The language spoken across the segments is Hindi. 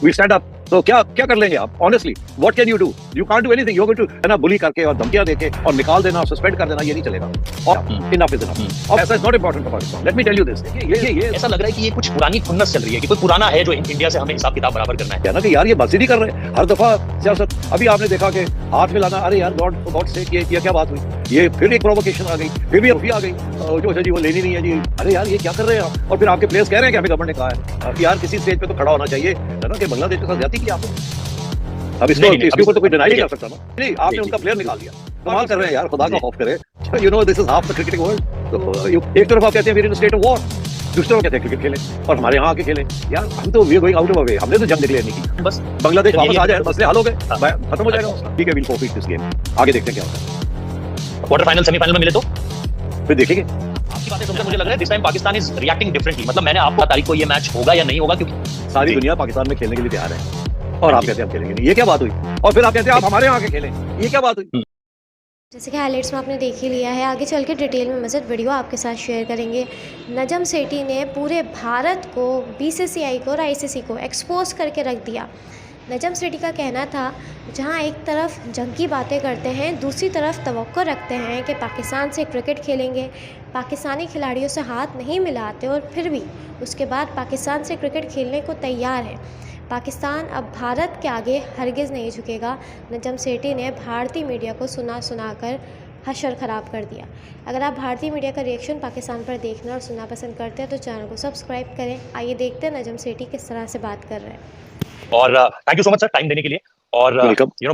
We stand up. तो क्या क्या कर लेंगे आप? Honestly what can you do? You can't do anything. You are going to ना बुली करके और धमकियां देके और निकाल देना, सस्पेंड कर देना, ये नहीं चलेगा। और इनफ इज इनफ। और ऐसा is not important for Pakistan. Let me tell you this, ये ऐसा लग रहा है कि ये कुछ पुरानी खुन्नस चल रही है कि कोई पुराना है जो इंडिया से हमें हिसाब किताब बराबर करना है ना कि यार ये बस ही नहीं कर रहे हर दफा सियासत। अभी आपने देखा कि हाथ मिलाना, अरे यार गॉड से ये क्या बात हुई? ये फिर एक प्रोवोकेशन आ गई, फिर भी अभी आ गई जो है जी वो लेनी नहीं है जी। अरे यार ये क्या कर रहे हैं आप? और फिर आपके प्लेयर्स कह रहे हैं कि हमें गवर्नमेंट ने कहा है कि यार किसी स्टेज पे तो खड़ा होना चाहिए, है ना, कि बांग्लादेश के साथ ज्यादती की आपने। अब इसके ऊपर तो कोई डिनाई नहीं कर सकता ना। नहीं, आपने उनका प्लेयर निकाल दिया। कमाल कर रहे हैं यार, खुदा का खौफ करे। You know this is half the cricketing world. तो एक तरफ आप कहते हैं we are in state of war, दूसरी तरफ कहते हैं क्रिकेट खेलें और हमारे यहाँ आके खेलें। यार हम तो we are going out of way. हमने तो जंग डिक्लेयर नहीं की, बस बांग्लादेश वापस आ जाए, मसले हल हो गए, खत्म हो जाएगा मसला। ठीक है, विल फॉरफीट दिस गेम। आगे देखते हैं क्या होता है। क्वार्टर फाइनल सेमीफाइनल में मिले तो फिर देखेंगे। आपकी बातें सुनकर मुझे लग रहा है this time Pakistan is reacting differently. मतलब मैंने आपको तारीख को ये मैच होगा या नहीं होगा, क्योंकि सारी दुनिया पाकिस्तान में खेलने के लिए तैयार है और आप कहते हैं हम खेलेंगे नहीं। ये क्या बात हुई? और फिर आप कहते हैं आप हमारे यहाँ आके खेलें, ये क्या बात हुई? जैसे कि हाइलाइट्स में आपने देख ही लिया है, आगे चल के डिटेल में मज़ीद वीडियो आपके साथ शेयर करेंगे। नजम सेठी ने पूरे भारत को, बीसीसीआई को और आईसीसी को एक्सपोज करके रख दिया। नजम सेठी का कहना था, जहां एक तरफ जंग की बातें करते हैं, दूसरी तरफ तवक्को रखते हैं कि पाकिस्तान से क्रिकेट खेलेंगे, पाकिस्तानी खिलाड़ियों से हाथ नहीं मिलाते और फिर भी उसके बाद पाकिस्तान से क्रिकेट खेलने को तैयार है। पाकिस्तान अब भारत के आगे हरगिज़ नहीं झुकेगा। नजम सेठी ने भारतीय मीडिया को सुना कर हशर ख़राब कर दिया। अगर आप भारतीय मीडिया का रिएक्शन पाकिस्तान पर देखना और सुनना पसंद करते हैं तो चैनल को सब्सक्राइब करें। आइए देखते हैं नजम सेठी किस तरह से बात कर रहे हैं। और thank you so much sir time देने के लिए। और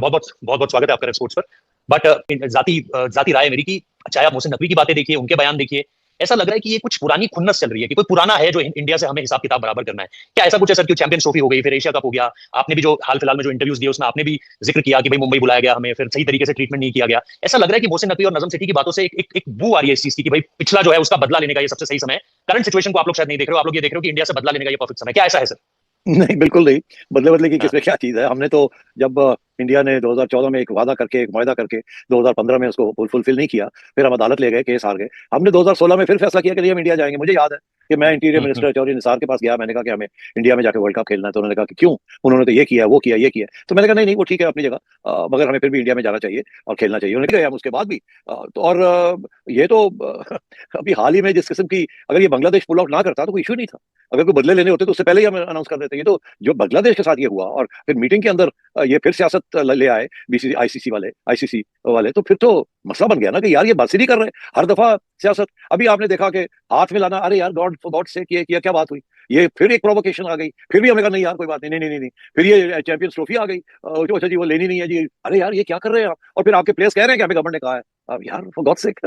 बहुत बहुत स्वागत है आपका स्पोर्ट्स पर। बट जाती राय मेरी कि चाहे आप मोहसिन नकवी की बातें देखिए, उनके बयान देखिए, ऐसा लग रहा है कि ये कुछ पुरानी खुन्नस चल रही है कि कोई पुराना है जो इंडिया से हमें हिसाब किताब बराबर करना है। क्या ऐसा कुछ है सर? क्यों चैंपियंस ट्रॉफी हो गई, फिर एशिया कप हो गया, आपने भी जो हाल फिलहाल में जो इंटरव्यूज दिए उसमें आपने भी जिक्र किया कि भाई मुंबई बुलाया गया हमें, फिर सही तरीके से ट्रीटमेंट नहीं किया गया। ऐसा लग रहा है कि मोहसिन नकवी और नजम सेठी की बातों से एक बू आ रही है इस चीज की कि भाई पिछला जो है उसका बदला लेने का ये सबसे सही समय। करंट सिचुएशन को आप लोग शायद नहीं देख रहे हो, आप लोग ये देख रहे हो कि इंडिया से बदला लेने का ये परफेक्ट समय। क्या ऐसा है सर? नहीं, बिल्कुल नहीं। बदले की किसमें क्या चीज है? हमने तो जब इंडिया ने 2014 में एक वादा करके, एक मुआहदा करके 2015 में उसको फुलफिल नहीं किया, फिर हम अदालत ले गए, केस हार गए। हमने 2016 में फिर फैसला किया कि नहीं हम इंडिया जाएंगे। मुझे याद है कि मैं इंटीरियर मिनिस्टर चौधरी निसार के पास गया, मैंने कहा कि हमें इंडिया में जाकर वर्ल्ड कप खेलना है। तो उन्होंने कहा कि क्यों? उन्होंने तो ये किया, वो किया, ये किया। तो मैंने कहा नहीं नहीं वो ठीक है अपनी जगह, मगर हमें फिर भी इंडिया में जाना चाहिए और खेलना चाहिए। उन्होंने कहा हम उसके बाद भी ये तो अभी हाल ही में जिस किस्म की, अगर ये बांग्लादेश पुल आउट ना करता तो कोई इशू नहीं था। अगर कोई बदले लेने होते तो उससे पहले ही हम अनाउंस कर देते। ये तो जो बांग्लादेश के साथ ये हुआ और फिर मीटिंग के अंदर ये फिर सियासत ले आए बीसीसी आईसीसी वाले, तो फिर तो मसला बन गया ना कि यार ये बात ही नहीं कर रहे हर दफा सियासत। अभी आपने देखा कि हाथ मिलाना, अरे यार गॉड से किया क्या बात हुई? ये फिर एक प्रोवोकेशन आ गई, फिर भी हमें कहा नहीं यार कोई बात नहीं, नहीं नहीं नहीं। फिर ये चैंपियंस ट्रॉफी आ गई जो अच्छा जी वो लेनी नहीं है जी। अरे यार ये क्या कर रहे हैं आप? और फिर आपके प्लेयर्स कह रहे हैं कि हमें गवर्नमेंट ने कहा है। अब यार फॉर गॉड सेक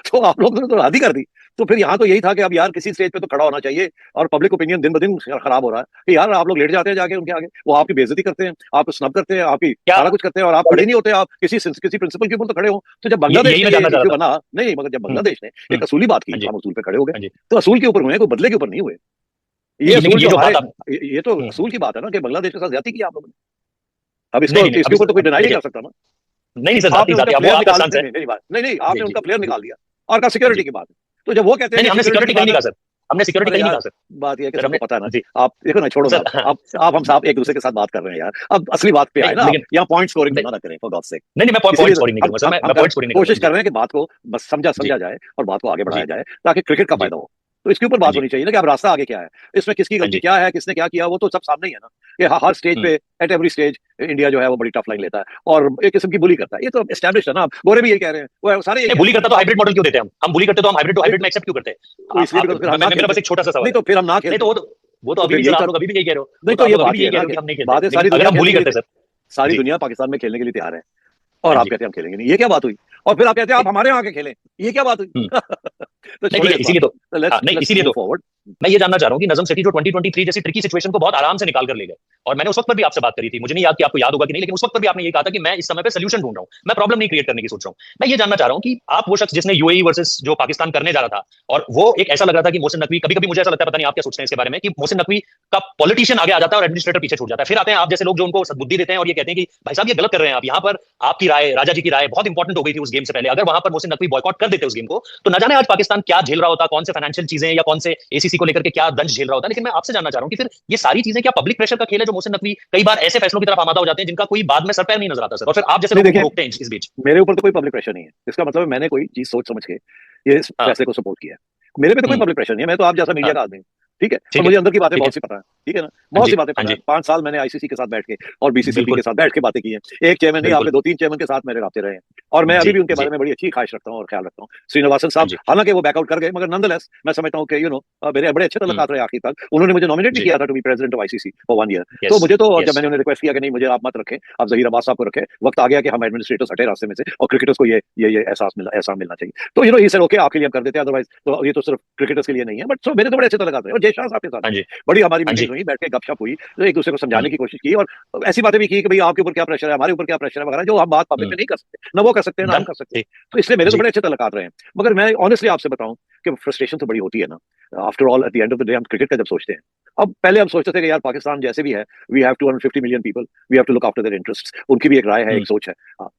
तो आप लोगों ने तो हद ही कर दी। तो फिर यहाँ तो यही था कि अब यार किसी स्टेज पे तो खड़ा होना चाहिए। और पब्लिक ओपिनियन दिन ब दिन खराब हो रहा है कि यार आप लोग लेट जाते हैं जाके उनके आगे, वो आपकी बेइज्जती करते हैं, आप स्नब करते हैं, आपकी सारा कुछ करते हैं और आप खड़े नहीं होते। आप किसी प्रिंसिपल के ऊपर तो खड़े हो। तो जब बांग्लादेश ने बना नहीं, मगर जब बांग्लादेश ने एक असूली बात की, हम असूल पे खड़े हो गए। तो असूल के ऊपर हुए, कोई बदले के ऊपर नहीं हुए। ये तो असूल की बात है ना कि बांग्लादेश के साथ ज्यादती की आप लोगों ने। अब इसके ऊपर तो कोई डिनाई नहीं कर सकता ना। नहीं सर, आपने उनका प्लेयर निकाल दिया और कहा सिक्योरिटी की बात है। तो जब वो कहते हैं हमने सिक्योरिटी कहीं नहीं कहा सर, हमने सिक्योरिटी कहीं नहीं कहा सर। बात ये सबको पता है ना जी। आप देखो ना, छोड़ो आप हम साहब एक दूसरे के साथ बात कर रहे हैं यार। अब असली बात पे आए ना, यहाँ पॉइंट स्कोरिंग ना करें फॉर गॉड सेक। नहीं मैं पॉइंट स्कोरिंग नहीं करूंगा सर, मैं पॉइंट स्कोरिंग कोशिश कर रहे हैं कि बात को बस समझा जाए और बात को आगे बढ़ाया जाए ताकि क्रिकेट का फायदा हो। तो इसके ऊपर बात होनी चाहिए ना कि अब रास्ता आगे क्या है, इसमें किसकी गलती क्या है, किसने क्या किया, वो तो सब सामने ही है ना कि हर स्टेज पे, एट एवरी स्टेज इंडिया जो है वो बड़ी टफ लाइन लेता है और एक किस्म की बुली करता है। ये तो एस्टैब्लिश्ड है ना। गोरे भी यही कह रहे हैं, वो सारे बुली करता तो हाइब्रिड मॉडल क्यों देते हैं हम बुली करते तो हम हाइब्रिड टू हाइब्रिड में एक्सेप्ट क्यों करते हैं? मेरा बस एक छोटा सा सवाल। नहीं तो फिर हम ना खेलें। वो तो अभी आप लोग अभी भी यही कह रहे हो। नहीं तो ये बात है सारी दुनिया बुली करते सर, सारी दुनिया पाकिस्तान में खेलने के लिए तैयार है और आप कहते हैं हम खेलेंगे नहीं। ये क्या बात हुई? और फिर आप कहते हैं आप हमारे यहाँ आके खेलें, ये क्या बात हुई? इसीलिए तो फॉरवर्ड मैं ये जानना चाह रहा हूं कि नजम सेठी जो 2023 जैसी ट्रिकी सिचुएशन को बहुत आराम से निकाल कर ले गए, और मैंने उस वक्त पर भी आपसे बात करी थी, मुझे नहीं याद कि आपको याद होगा कि नहीं, लेकिन उस वक्त पर भी आपने ये कहा था कि मैं इस समय पे सोल्यूशन ढूंढ रहा हूं, मैं प्रॉब्लम नहीं क्रिएट करने की सोच रहा हूं। मैं ये जानना चाह रहा हूं कि आप वो शख्स जिसने यूएई वर्सेस जो पाकिस्तान करने जा रहा था, और वो एक ऐसा लग रहा था कि मोहसिन नकवी, कभी-कभी मुझे ऐसा लगता है, पता नहीं आप क्या सोचते हैं इसके बारे में, कि मोहसिन नकवी का पॉलिटिशियन आगे आ जाता है और एडमिनिस्ट्रेटर पीछे छूट जाता है। फिर आते हैं आप जैसे लोग जो उनको सद्बुद्धि देते हैं और ये कहते हैं कि भाई साहब ये गलत कर रहे हैं आप, यहाँ पर आपकी राय, राजा जी की राय बहुत इंपॉर्टेंट हो गई थी उस गेम से पहले। अगर वहां पर मोहसिन नकवी बॉयकॉट कर देते उस गेम को, तो न जाने आज पाकिस्तान क्या झेल रहा होता, कौन से फाइनेंशियल चीजें या कौन से एसीसी को लेकर के क्या दंश झेल रहा होता। लेकिन मैं आपसे जानना चाह रहा हूं कि फिर ये सारी चीजें क्या पब्लिक प्रेशर का खेल है जो मोहसिन नकवी कई बार ऐसे फैसलों की तरफ आमादा हो जाते हैं जिनका कोई बाद में सर पैर नहीं नजर आता सर, और फिर आप जैसे नहीं लोगों को देखिए, रोकते हैं इस बीच। मेरे ऊपर तो कोई पब्लिक प्रेशर नहीं है, इसका मतलब है मैंने कोई चीज सोच समझ के ये इस हाँ। फैसले को सपोर्ट किया है। मेरे पे तो कोई पब्लिक प्रेशर नहीं है, मैं तो आप जैसा मीडिया हाँ। का आदमी हूँ, ठीक है, और ठीक है। मुझे अंदर की बातें ठीक है। बहुत सी पता है, ठीक है ना, हाँ बहुत जी। सी बातें हाँ पता है। जी। 5 साल मैंने आईसीसी के साथ बैठ के और बीसीसीबी बिल्कुल। के साथ बैठ के बातें की हैं। एक चेयरमैन नहीं, आपने बिल्कुल। 2-3 चेयरमैन के साथ मेरे राब्ते रहे हैं, और मैं अभी जी। भी उनके जी। बारे में बड़ी अच्छी ख्वाहिश रखता हूँ और ख्याल रखता हूँ। श्रीनिवासन हाँ साहब, जी। हालांकि वो बैकआउट कर गए, मगर नॉनदलेस मैं समझता हूँ कि मेरे बड़े अच्छे हम्म। तल्लुकात रहे आखिर तक। उन्होंने मुझे नॉमिनेट भी जी। किया था to be president of ICC for 1 year. तो यस। मुझे तो, जब यस। मैंने उन्हें रिक्वेस्ट किया कि नहीं मुझे आप मत रखें, आप जहीर अब्बास साहब को रखें, वक्त आ गया कि हम एडमिनिस्ट्रेटर्स हटे रास्ते में से और क्रिकेटर्स को ये एहसास मिलना चाहिए। तो ही सर ओके, आपके लिए हम कर देते हैं, अदरवाइज तो ये तो सिर्फ क्रिकेटर्स के लिए नहीं है। बट मेरे तो बड़े अच्छे तल्लुकात रहे, और जयशाह साहब के साथ हाँ भी जी। बड़ी हमारी हाँ मीटिंग जी। हुई, बैठ के गपशप हुई, तो एक दूसरे को समझाने हम्म। की कोशिश की, और ऐसी बातें भी की कि भाई आपके ऊपर क्या प्रेशर है, हमारे ऊपर क्या प्रेशर है वगैरह, जो हम बात पब्लिक में नहीं कर सकते, ना वो कर सकते हैं ना हम डन। कर सकते हैं। ठीक। तो इसलिए मेरे तो जी। बड़े अच्छे तल्लुकात रहे हैं। मगर मैं ऑनेस्टली आपसे बताऊं कि फ्रस्ट्रेशन तो बड़ी होती है ना, after all at the end of the day हम क्रिकेट का जब सोचते हैं। अब पहले हम सोचते थे कि यार पाकिस्तान जैसे भी है, we have 250 million people, we have to look after their interests, उनकी भी एक राय है, हम्म। एक सोच है।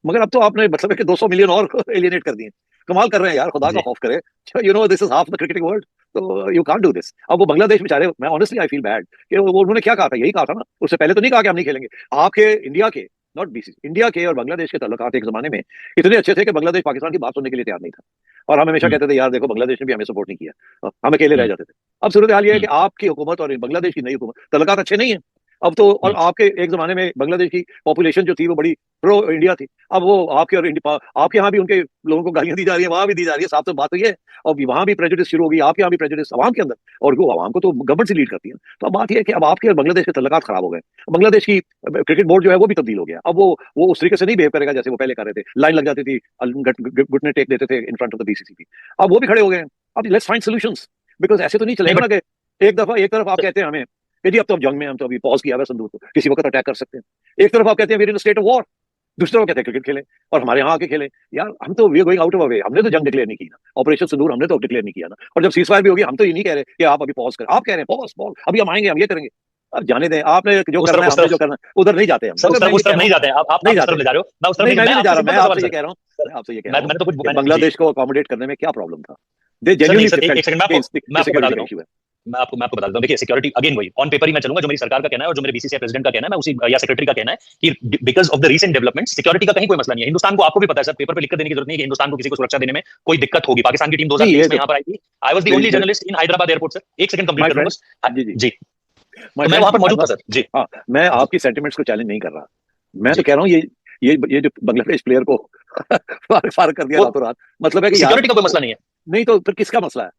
मगर अब तो आपने मतलब है कि 200 मिलियन और एलियनेट कर दिए। कमाल कर रहे हैं यार, खुदा का जी। खौफ करे। This is half the cricketing world, तो यू कांट डू दिस। अब वो बांग्लादेश बेचारे, मैं ऑनेस्टली आई फील बैड कि वो उन्होंने क्या कहा था, यही कहा था ना, उससे पहले तो नहीं कहा कि हम नहीं खेलेंगे। आपके इंडिया के, नॉट बीसीसी, इंडिया के और बांग्लादेश के तल्लुकात एक जमाने में इतने अच्छे थे कि बांग्लादेश पाकिस्तान की बात सुनने के लिए तैयार नहीं था, और हम हमेशा हम्म। कहते थे यार देखो बांग्लादेश ने भी हमें सपोर्ट नहीं किया, हम अकेले रह हम्म। जाते थे। अब सूरत हाल ये है कि हम्म। आपकी हुकूमत और बांग्लादेश की नई हुकूमत तल्लुकात अच्छे नहीं है अब तो। और हम्म। आपके एक जमाने में बांग्लादेश की पॉपुलेशन जो थी वो बड़ी प्रो इंडिया थी। अब वो आपके और आपके यहाँ भी उनके लोगों को गालियां दी जा रही है, वहां भी दी जा रही है, साफ तो बात तो ये है। और वहां भी प्रेजुडिस शुरू होगी, आपके यहाँ भी प्रेजुडिस आवाम के अंदर, और वो आवाम को तो गवर्नमेंट से लीड करती है। तो अब बात यह है कि अब आपके और बांग्लादेश के तल्लुकात खराब हो गए। बांग्लादेश की क्रिकेट बोर्ड जो है वो भी तब्दील हो गया। अब वो उस तरीके से नहीं बिहेव करेगा जैसे वो पहले कर रहे थे, लाइन लग जाती थी, घुटने टेक देते थे इन फ्रंट ऑफ द बीसीसीबी। अब वो भी खड़े हो गए हैं। अब लेट्स फाइंड सॉल्यूशंस, बिकॉज ऐसे तो नहीं नहीं चलेगा बट ना कि एक तरफ आप कहते हैं हमें कि जी अब तो हम जंग में, हम तो अभी पॉज किया हुआ है संदूक को, किसी वक्त अटैक कर सकते हैं। एक तरफ आप कहते हैं we are in state of war, दूसरी तरफ कहते हैं क्रिकेट खेलें और हमारे यहाँ आके खेलें। यार हम तो we are going out of a way, हमने तो जंग डिक्लेयर नहीं की ना, ऑपरेशन सिंदूर हमने तो डिक्लेयर नहीं किया ना। और जब सीज फायर भी होगी हम तो ये नहीं कह रहे कि आप अभी पॉज करें, आप कह रहे हैं पॉज पॉज, अभी हम आएंगे, हम ये करेंगे। अब जाने दें, आपने जो उस करना तरफ है, उस हमने तरफ जो करना है, उधर नहीं जाते हम। सर, मगर मैं ये उस कह तरफ रहा नहीं हूँ, जाते हैं आप नहीं उस जाते, तरफ ले जा रहे हो, मैं उस तरफ नहीं नहीं, मैं भी मैं नहीं जा आपसे रहा, मैं सिंपल सवाल आपसे ये सर। कह रहा हूँ, सर, मैं आपसे ये कह रहा हूँ मैंने तो कुछ कि मैंने जी। बांग्लादेश को अकोमोडेट करने में क्या प्रॉब्लम था। दे सर नहीं जेन्युइनली सर, एक सेकंड, फेल्ट मैं आपको बता सिक्योरिटी देता का हूँ। इशू है। मैं आपको बता देता हूँ। देखिए सिक्योरिटी अगेन वही ऑन पेपर ही मैं चलूंगा, जो मेरी सरकार का कहना है और जो मेरे बीसीसीआई प्रेसिडेंट का कहना है, मैं उसी या सेक्रेटरी का कहना है कि because of the recent development security का कहीं कोई मसला नहीं है। हिंदुस्तान को, आपको भी पता है सर, पेपर पे लिख कर देने की जरूरत नहीं है कि हिंदुस्तान को किसी को सुरक्षा देने में कोई दिक्कत होगी। पाकिस्तान की टीम नहीं ये 2023 में तो यहाँ पर आई थी, आई वाज द ओनली मेरी जर्नलिस्ट इन हैदराबाद एयरपोर्ट सर। एक सेकंड कंप्लीट माय कर लूं फ्रेंड, बस। जी जी, जी। माय तो मैं फ्रेंड, वहां पर आई मौजूद था नॉट, सर। जी। हाँ, मैं जी। आपकी सेंटिमेंट्स को चैलेंज नहीं कर रहा। मैं तो जी। कह रहा हूँ ये जो बांग्लादेश प्लेयर को फार कर दिया वो रातों रात, मतलब है कि यार सिक्योरिटी का कोई मसला नहीं है। नहीं तो फिर किसका मसला है?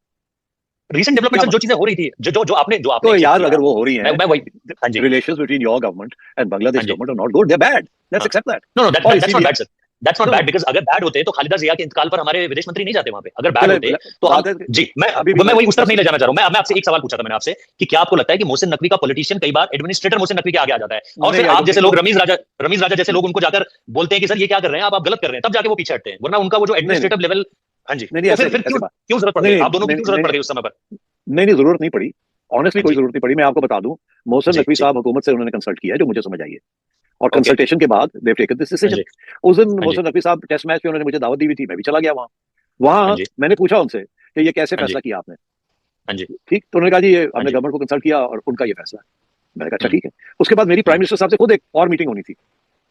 रीसेंट डेवलपमेंट क्या सर, जो चीजें हो रही थी, जो आपने तो एक्सेप्ट यार किया, अगर वो हो रही मैं हैं, मैं वही। हाँ जी। Relations between your government and हाँ बांग्लादेश जी। Government are not good, they are bad, let's हाँ। Accept that. नो नो, और दैट्स नॉट इसीलिए bad sir. That's not no bad because अगर बैड होते तो खालिदा जिया के इंतकाल पर हमारे विदेश मंत्री नहीं जाते वहां पे। अगर बैड चले होते तो हम, बात है जी, मैं अभी भी मैं वही उस तरफ बस नहीं ले जाना चाह रहा हूं। मैं आपसे एक सवाल पूछा था मैंने आपसे कि क्या आपको लगता है कि मोहसिन नकवी का पॉलिटिशियन कई बार एडमिनिस्ट्रेटर मोहसिन नकवी के आगे आ जाता है, और नहीं, फिर आई आप डोंट जैसे थिंक लोग, सो। रमीज राजा जैसे लोग उनको जाकर बोलते हैं कि सर ये क्या कर रहे हैं आप गलत कर रहे हैं, तब जाके वो पीछे हटते हैं, वरना उनका वो जो नहीं नहीं एडमिनिस्ट्रेटिव लेवल। हाँ जी। नहीं नहीं, तो ऐसे फिर नहीं, ऐसे क्यों बात क्यों जरूरत पड़ नहीं गई, नहीं आप दोनों की नहीं क्यों जरूरत नहीं पड़ गई उस समय पर? नहीं नहीं, जरूरत नहीं पड़ी। ऑनेस्टली हाँ कोई जी। जरूरत नहीं पड़ी। मैं आपको बता दूं, मोहसिन जी। नकवी जी। साहब हुकूमत से उन्होंने कंसल्ट किया है, जो मुझे समझ आई है, और ओके। कंसल्टेशन के बाद दे हैव टेकन दिस हाँ डिसीजन। जी। उस दिन हाँ जी। मोहसिन नकवी साहब टेस्ट मैच पे उन्होंने मुझे दावत दी हुई थी, मैं भी चला गया वहाँ। वहां हाँ जी। मैंने पूछा उनसे कि ये कैसे हाँ जी। फैसला किया आपने, हाँ जी। ठीक? तो उन्होंने कहा जी ये हाँ हमने जी। गवर्नमेंट को कंसल्ट किया और उनका ये फैसला है। मैंने कहा अच्छा हम्म। ठीक है। उसके बाद मेरी प्राइम हम्म। मिनिस्टर साहब से खुद एक और मीटिंग होनी थी,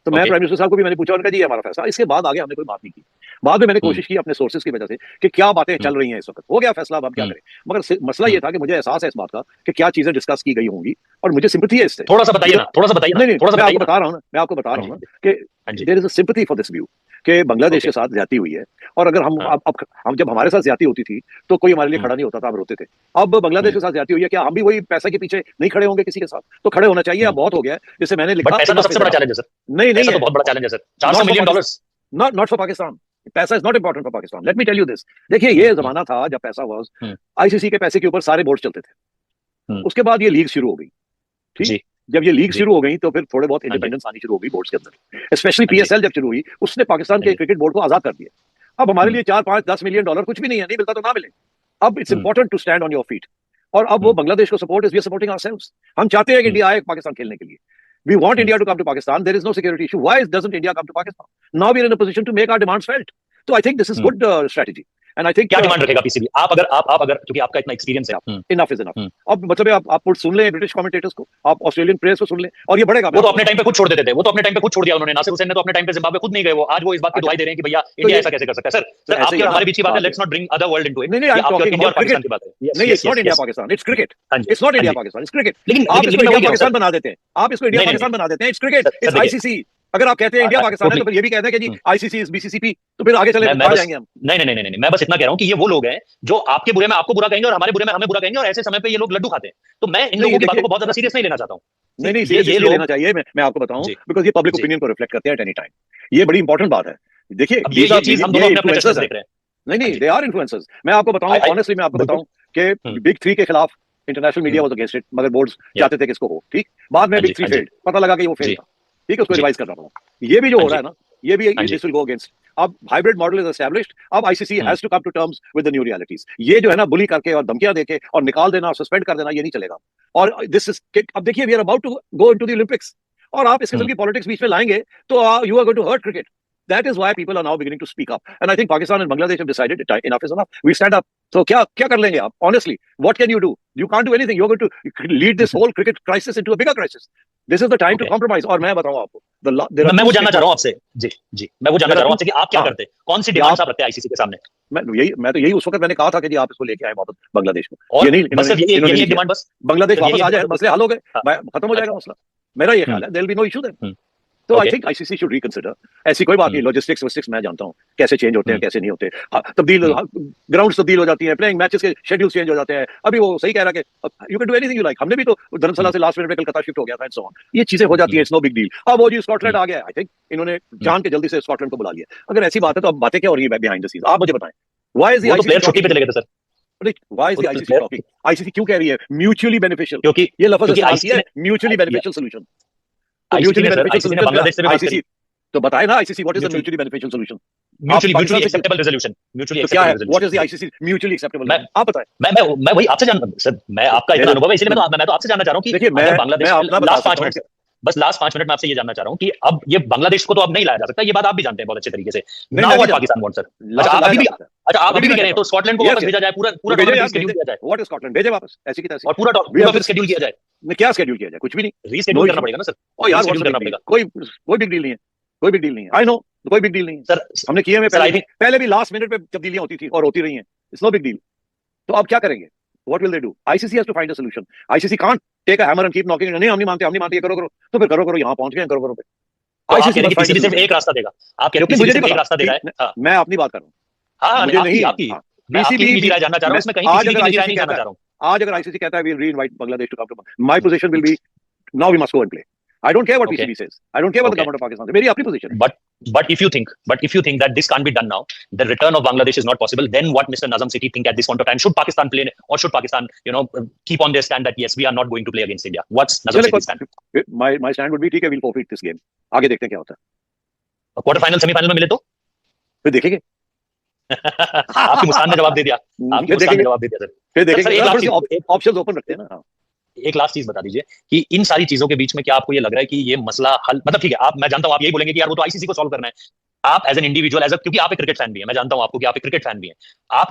तो मैं ओके। प्राइम मिनिस्टर साहब को भी मैंने पूछा, उन्होंने कहा जी ये हमारा फैसला। इसके बाद आगे हमने कोई बात नहीं की। बाद में मैंने हम्म। कोशिश की अपने सोर्सेज की वजह से कि क्या बातें हम्म। चल रही हैं इस वक्त, हो गया फैसला, अब हम क्या हम्म। करें। मगर मसला ये हम्म। था कि मुझे एहसास है इस बात का कि क्या चीजें डिस्कस की गई होंगी, और मुझे सिंपैथी है इससे। थोड़ा सा बताइए ना, थोड़ा सा बताइए ना, नहीं नहीं, थोड़ा सा मैं बताइए आपको ना। बता रहा हूँ ना, मैं आपको बता हाँ रहा हूँ जी। ना कि हाँ जी। There is a sympathy for this view कि बांग्लादेश ओके। के साथ ज्यादती हुई है। और अगर हाँ। हम जब हमारे साथ ज्यादती होती थी तो कोई हमारे लिए हम्म। खड़ा नहीं होता था, हम रोते थे। अब बांग्लादेश हम्म। के साथ ज्यादती हुई है, क्या हम भी वही पैसे के पीछे नहीं खड़े होंगे किसी के साथ? तो खड़े होना चाहिए, अब हम्म। बहुत हो गया है। जैसे मैंने बट लिखा पैसा तो इनफ सबसे इज बड़ा इनफ। चैलेंज है सर। नहीं नहीं पैसा तो है, बहुत बड़ा चैलेंज है sir, 400 not for million Pakistan, dollars. Not for Pakistan. पैसा is not important for Pakistan, let me tell you this. देखिए हम्म। ये हम्म। जमाना था जब पैसा वाज, हम्म। आईसीसी के पैसे के ऊपर सारे बोर्ड चलते थे। हम्म। उसके बाद ये लीग शुरू हो गई, ठीक? जी। जब ये लीग जी। शुरू हो गई तो फिर थोड़े बहुत हाँ जी। इंडिपेंडेंस आनी शुरू हो गई बोर्ड्स के अंदर। स्पेशली हाँ जी। पीएसएल जब शुरू हुई, उसने पाकिस्तान हाँ के जी। क्रिकेट बोर्ड को आजाद कर दिया। अब हमारे हम्म। लिए 4, 5, 10 मिलियन डॉलर कुछ भी नहीं है, नहीं मिलता तो ना मिले। अब it's hmm. Important to stand on your feet. और अब वो हम्म। बांग्लादेश को support is we are supporting ourselves. हम चाहते हैं कि हम्म। इंडिया आए पाकिस्तान खेलने के लिए। We want hmm. India to come to Pakistan, there is no security issue, why doesn't India come to Pakistan? Now we are in a position to make our demands felt. तो I think this is hmm. Good strategy. And I think क्या डिमांड रखेगा पीसीबी? आप अगर क्योंकि आपका इतना एक्सपीरियंस है। Enough is enough. अब मतलब आप सुन लें ब्रिटिश कमेंटेटर्स को, आप ऑस्ट्रेलियन प्लेयर्स को सुन लें, और ये बढ़ेगा। वो तो अपने टाइम पे खुद छोड़ देते थे, वो तो अपने टाइम पे खुद छोड़ दिया उन्होंने। नासिर हुसैन ने तो अपने टाइम पे जिम्बाब्वे खुद नहीं गए, वो आज वो इस बात की दुहाई दे रहे हैं कि भैया इंडिया ऐसा कैसे कर सकता है। सर आपकी और हमारे बीच की बात है, let's not bring other world into it. नहीं, आई एम टॉकिंग इंडिया और अबाउट पाकिस्तान क्रिकेट। की बात है। नहीं, it's not India Pakistan, it's cricket. It's not India Pakistan, it's cricket. लेकिन आप इसको मैं इंडिया वही कह रहा पाकिस्तान हूं बना देते हैं, आप इसको इंडिया नहीं, पाकिस्तान बना देते हैं। इट्स क्रिकेट, सर इट्स देखिए, आईसीसी। अगर आप कहते हैं इंडिया पाकिस्तान है, तो फिर ये भी कहते हैं कि जी आईसीसी इज बीसीसीपी, तो फिर आगे चले कहां जाएंगे हम? नहीं, मैं बस इतना कह रहा हूं कि ये वो लोग हैं जो आपके बुरे में आपको बुरा कहेंगे और हमारे बुरे में हमें बुरा कहेंगे, और ऐसे समय पे ये लोग लड्डू खाते हैं। तो मैं इन लोगों की बातों को बहुत ज्यादा सीरियस नहीं लेना चाहता हूं। नहीं, सीरियसली लेना चाहिए। मैं आपको बताऊं, बिकॉज़ ये पब्लिक ओपिनियन को रिफ्लेक्ट करते हैं एट एनी टाइम। ये बड़ी इंपॉर्टेंट बात है। देखिए, ये चीज हम दोनों अपने चश्मे से देख रहे हैं। नहीं, दे आर इन्फ्लुएंसर्स। मैं आपको बताऊं, ऑनेस्टली मैं आपको बताऊं कि बिग 3 के खिलाफ international media was against it, मगर बोर्ड्स चाहते थे कि इसको हो, ठीक। बाद में बिग 3 फेल्ड, पता लगा कि वो फेल था, ठीक है, उसको रिवाइज करना पड़ा। ये भी जो हो रहा है ना, ये भी दिस विल गो अगेंस्ट। अब हाइब्रिड मॉडल इज एस्टैब्लिश्ड, अब ICC has to come to terms with the new realities. ये जो है ना, बुली करके और धमकियां देके और निकाल देना और सस्पेंड कर देना, ये नहीं चलेगा। और दिस इज, अब देखिए, we are about to go into the Olympics, और आप इस किस्म की पॉलिटिक्स बीच में लाएंगे तो you are going to hurt cricket. That is why people are now beginning to speak up, and I think Pakistan and Bangladesh have decided enough is enough. We stand up. So क्या कर लेंगे आप? Honestly, what can you do? You can't do anything. You're going to lead this whole cricket crisis into a bigger crisis. This is the time to compromise. और मैं बताऊं आपको, मैं वो जानना चाह रहा हूं आपसे। जी, मैं वो जानना चाह रहा हूं आपसे कि आप क्या करते हैं, कौन सी डिमांड्स आप रखते हैं आईसीसी के सामने? मैं तो यही उस वक्त मैंने कहा था कि जी आप इसको लेके आए वापस बांग्लादेश में। और ये नहीं, बस सिर्फ यही एक डिमांड, बस बांग्लादेश वापस आ जाए, मसले हल हो गए, खत्म हो जाएगा मसला। मेरा ये ख्याल है, there will be no issue there. तो I think ICC should reconsider. ऐसी कोई बात नहीं, लॉजिस्टिक्स वॉजिस्टिक्स मैं जानता हूँ कैसे चेंज होते हैं, कैसे नहीं होते, तब्दील, ग्राउंड्स तब्दील हो जाती हैं, प्लेइंग मैचेस के शेड्यूल चेंज हो जाते हैं। अभी वो सही कह रहा है कि you can do anything you like. हमने भी तो धर्मशाला से लास्ट मिनट में कलकत्ता शिफ्ट हो गया था एंड सो ऑन। ये चीजें हो जाती है, इट्स नो बिग डील। अब वो जी स्कॉटलैंड आ गया, आई थिंक इन्होंने जान के जल्दी से स्कॉटलैंड को बुला लिया। अगर ऐसी बात है तो अब बातें क्या हो रही है बिहाइंड द सीन्स, आप मुझे बताएं। व्हाई इज द आईसीसी छुट्टी पे चले गए थे sir? Why is the ICC talking? ICC क्यों कह रही है म्यूचुअली बेनिफिशियल? क्योंकि ये लफ्ज इस्तेमाल है, म्यूचुअली बेनिफिशियल सॉल्यूशन। तो म्यूचुअली बेनिफिशियल सॉल्यूशन बांग्लादेश से भी बात करी तो बताए ना ICC what is the mutually beneficial solution? Mutually acceptable resolution. Mutually acceptable resolution what is the ICC mutually acceptable? आप बताएं। मैं वही आपसे जान सर, मैं आपका इतना अनुभव है इसलिए मैं तो आपसे जानना चाह रहा हूं कि देखिए, मैं बांग्लादेश लास्ट 5 मिनट बस लास्ट 5 मिनट में आपसे ये जानना चाह रहा हूं कि अब ये बांग्लादेश को तो अब नहीं लाया जा सकता, ये बात आप भी जानते हैं बहुत अच्छे तरीके से। Now what Pakistan want sir? अच्छा आप अभी भी कह रहे हैं तो स्कॉटलैंड को वापस भेजा जाए, पूरा टूर्नामेंट शेड्यूल किया जाए। What is Scotland? भेजे वापस ऐसी की तैसी, और पूरा फिर शेड्यूल किया जाए। क्या शेड्यूल किया जाए? कुछ भी नहीं, रीशेड्यूल करना पड़ेगा ना सर। ओ यार, करना पड़ेगा। कोई बिग डील नहीं है, कोई बिग डील नहीं है। आई नो, कोई बिग डील नहीं है सर। हमने किए में पहले भी लास्ट मिनट पे तब्दीलियां होती थी और होती रही हैं। It's no big deal. तो अब क्या करेंगे? What will they do? ICC has to find a solution. ICC can't take a hammer and keep knocking. नहीं, हम नहीं मानते, ये करो। तो फिर करो, यहाँ पहुंच गए, करो पे। ICC सिर्फ एक रास्ता देगा। आप कह रहे हो कि सिर्फ एक रास्ता देगा है? मैं अपनी बात कर रहा हूँ। हाँ, आपकी मैं आपकी निजी राय जानना चाह रहा हूँ, उसमें कहीं किसी की निजी राय नहीं जानना चाह रहा हूँ। आज अगर ICC कहता है we'll re-invite Bangladesh to come to, my position will be now we must go and play. I don't care what PCB says. I don't care what the government of Pakistan says. मेरी अपनी position है। But if you think that this can't be done now, the return of Bangladesh is not possible, then what Mr. Nazam City think at this point of time? Should Pakistan play, or should Pakistan, keep on their stand that yes, we are not going to play against India? What's Nazam City's stand? My stand would be ठीक है, we'll forfeit this game. आगे देखते हैं क्या होता है। क्वार्टर फाइनल, सेमीफाइनल में मिले तो फिर देखेंगे। आपकी मुस्कान ने जवाब दे दिया। सर फिर देखेंगे, ऑप्शंस ओपन रखते हैं ना। एक लास्ट चीज बता दीजिए कि इन सारी चीजों के बीच में क्या आपको ये लग रहा है कि ये मसला हल, मतलब ठीक है, मैं जानता हूं आप यही बोलेंगे कि यार वो तो आईसीसी को सॉल्व करना है। आप एज एन इंडिविजुअल, क्योंकि आप एक क्रिकेट फैन भी हैं, मैं जानता हूं आपको कि आप एक क्रिकेट फैन भी हैं, आप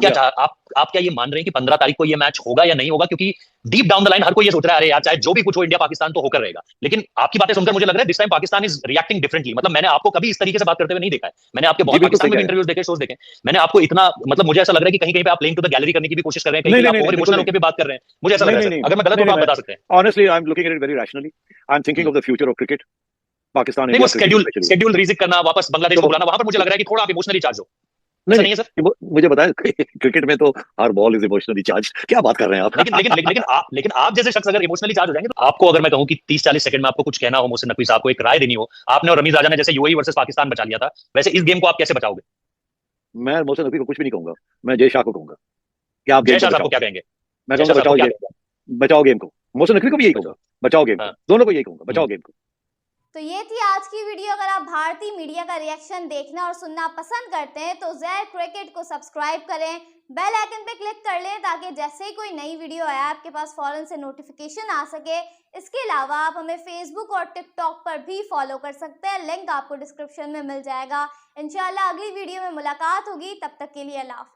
क्या ये मान रहे हैं कि 15 तारीख को ये मैच होगा या नहीं होगा? क्योंकि डीप डाउन द लाइन हर कोई ये सोच रहा है अरे यार चाहे जो भी कुछ हो इंडिया पाकिस्तान तो होकर रहेगा। लेकिन आपकी बातें सुनकर मुझे लग रहा है this time Pakistan is reacting differently. मतलब मैंने आपको कभी इस तरीके से बात करते हुए नहीं देखा है। मैंने आपके बहुत पाकिस्तान में इंटरव्यूज देखे, शोज देखे, मैंने आपको इतना, मतलब मुझे ऐसा लग रहा है कि कहीं पे आप प्लेइंग टू द गैलरी करने की भी कोशिश कर रहे हैं, कहीं आप ओवर इमोशनल होकर भी बात कर रहे हैं। मुझे ऐसा लग रहा है, अगर मैं गलत हूं तो आप बता सकते हैं। Honestly, I'm looking at it very rationally. I'm thinking of the future of cricket. Pakistan नहीं, वो शेड्यूल रीजिक करना, वापस बांग्लादेश को बुलाना, वहां पर मुझे लग रहा है कि थोड़ा आप इमोशनली चार्ज हो। नहीं है सर, मुझे बताएं, क्रिकेट में तो हर बॉल इज इमोशनली चार्ज। क्या बात कर रहे हैं आप? लेकिन आप जैसे शख्स अगर इमोशनली चार्ज हो जाएंगे तो आपको, अगर मैं कहूं कि 30-40 सेकंड में आपको कुछ कहना हो, मोहसिन नकवी साहब को एक राय देनी हो, आपने और रमीज राजा ने जैसे यूएई वर्सेस पाकिस्तान बचा लिया था, वैसे इस गेम को आप कैसे बचाओगे? मैं मोहसिन नकवी को कुछ भी नहीं कहूंगा, मैं जय शाह को कहूंगा। क्या आप जय शाह साहब को क्या कहेंगे? मैं कहूंगा बचाओ गेम को। मोहसिन नकवी को भी यही कहूंगा, बचाओ गेम को। दोनों को यही कहूंगा, बचाओ गेम को। तो ये थी आज की वीडियो। अगर आप भारतीय मीडिया का रिएक्शन देखना और सुनना पसंद करते हैं तो ज़ेर क्रिकेट को सब्सक्राइब करें, बेल आइकन पे क्लिक कर लें ताकि जैसे ही कोई नई वीडियो आए आपके पास फौरन से नोटिफिकेशन आ सके। इसके अलावा आप हमें फेसबुक और टिकटॉक पर भी फॉलो कर सकते हैं, लिंक आपको डिस्क्रिप्शन में मिल जाएगा। इंशाल्लाह अगली वीडियो में मुलाकात होगी, तब तक के लिए अल्लाह हाफ़िज़।